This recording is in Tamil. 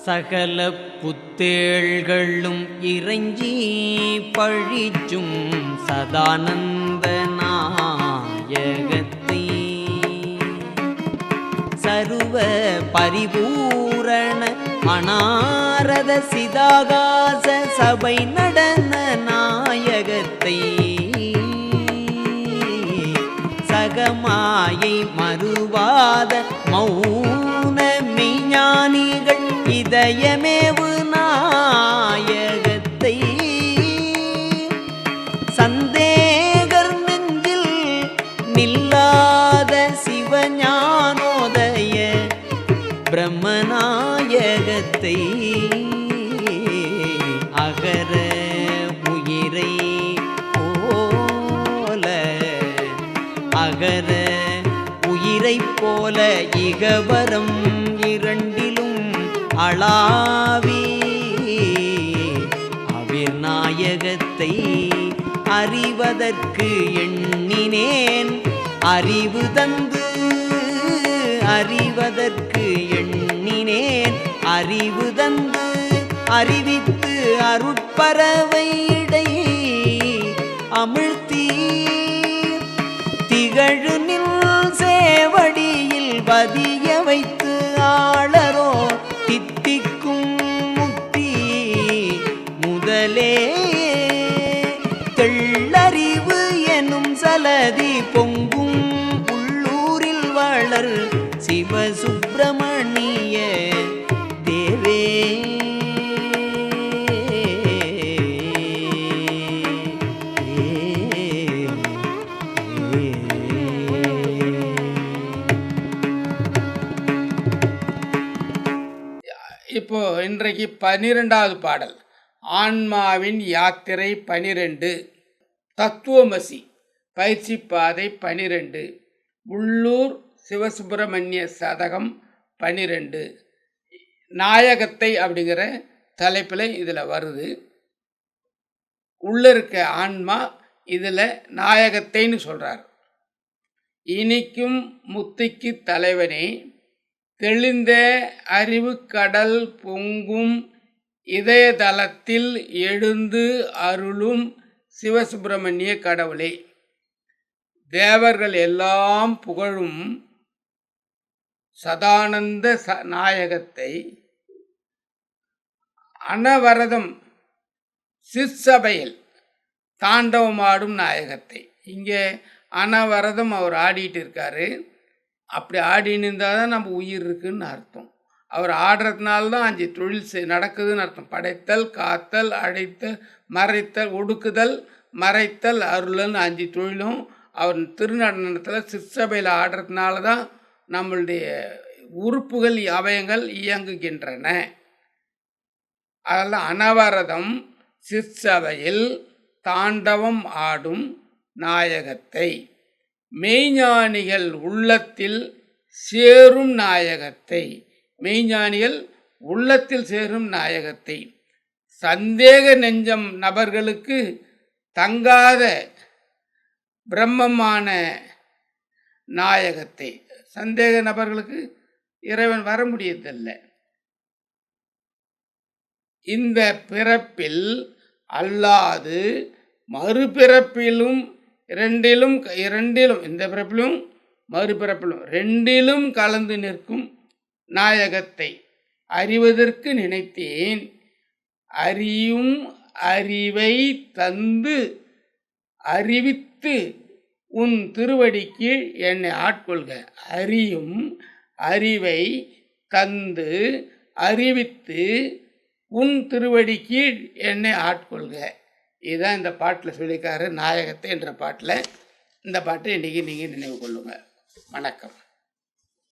சகல புத்தேள்களும் இறைஞ்சி பழிச்சும் சதானந்த நாயகத்தை சருவ பரிபூரண அனாரத சிதாகாச சபை நடன நாயகத்தை சகமாயை மறுவாத மௌன மெய்ஞானிகள் இதயமேவு நாயகத்தை சந்தேகர் நெஞ்சில் நில்லாத சிவஞானோதய பிரம்மநாயகத்தை அகர உயிரை போல அகர உயிரைப் போல இகவரம் இரண்டிலும் அளாவி அவிர்நாயகத்தை அறிவதற்கு எண்ணினேன் அறிவு தந்து அறிவதற்கு எண்ணினேன் அறிவு தந்து அறிவித்து அருட்பறவை இடை அமிழ்த்தி திகழு நில் சேவடியில் பதிய வைத்து ஆளரோ தித்திக்கும் முத்தி முதலே தெள்ளறிவு எனும் சலதி பொங்கும் உள்ளூரில் வளர் சிவசுப்பிரமணிய தேவே இப்போ இன்றைக்கு 12வது பாடல் ஆன்மாவின் யாத்திரை 12 தத்துவமசி பயிற்சி பாதை 12 உள்ளூர் சிவசுப்பிரமணிய சதகம் 12 நாயகத்தை அப்படிங்கிற தலைப்பில் இதில் வருது. உள்ள இருக்க ஆன்மா இதில் நாயகத்தைன்னு சொல்கிறார். இனிக்கும் முத்திக்கு தலைவனே தெளிந்த அறிவு கடல் பொங்கும் இதயதலத்தில் எழுந்து அருளும் சிவசுப்பிரமணிய கடவுளே, தேவர்கள் எல்லாம் புகழும் சதானந்த நாயகத்தை அனவரதம் சிற்சபையில் தாண்டவமாடும் நாயகத்தை. இங்கே அனவரதம் அவர் ஆடிட்டு இருக்காரு. அப்படி ஆடின்னு இருந்தால் தான் நம்ம உயிர் இருக்குன்னு அர்த்தம். அவர் ஆடுறதுனால தான் 5 தொழில் நடக்குதுன்னு அர்த்தம். படைத்தல், காத்தல், அழைத்தல், மறைத்தல், ஒடுக்குதல், மறைத்தல், அருள்னு 5 தொழிலும் அவர் திருநடனத்தில் சிற்சபையில் ஆடுறதுனால தான் நம்மளுடைய உறுப்புகள் அவயங்கள் இயங்குகின்றன. அதெல்லாம் அனவரதம் சிற்சபையில் தாண்டவம் ஆடும் நாயகத்தை மெய்ஞானிகள் உள்ளத்தில் சேரும் நாயகத்தை மெய்ஞானிகள் உள்ளத்தில் சேரும் நாயகத்தை சந்தேக நெஞ்சம் நபர்களுக்கு தங்காத பிரம்மமான நாயகத்தை. சந்தேக நபர்களுக்கு இறைவன் வர முடியதில்லை. இந்த பிறப்பில் அல்லாது மறுபிறப்பிலும் இரண்டிலும் இந்த பிறப்பிலும் மறுபிறப்பிலும் ரெண்டிலும் கலந்து நிற்கும் நாயகத்தை அறிவதற்கு நினைத்தேன். அறியும் அறிவை தந்து அறிவித்து உன் திருவடிக்கு என்னை ஆட்கொள்க. அறியும் அறிவை தந்து அறிவித்து உன் திருவடிக்கு என்னை ஆட்கொள்க. இதுதான் இந்த பாட்டில் சொல்லியிருக்காரு நாயகத்தை என்ற பாட்டில். இந்த பாட்டை இன்றைக்கி நீங்கள் நினைவு கொள்ளுங்கள். வணக்கம்.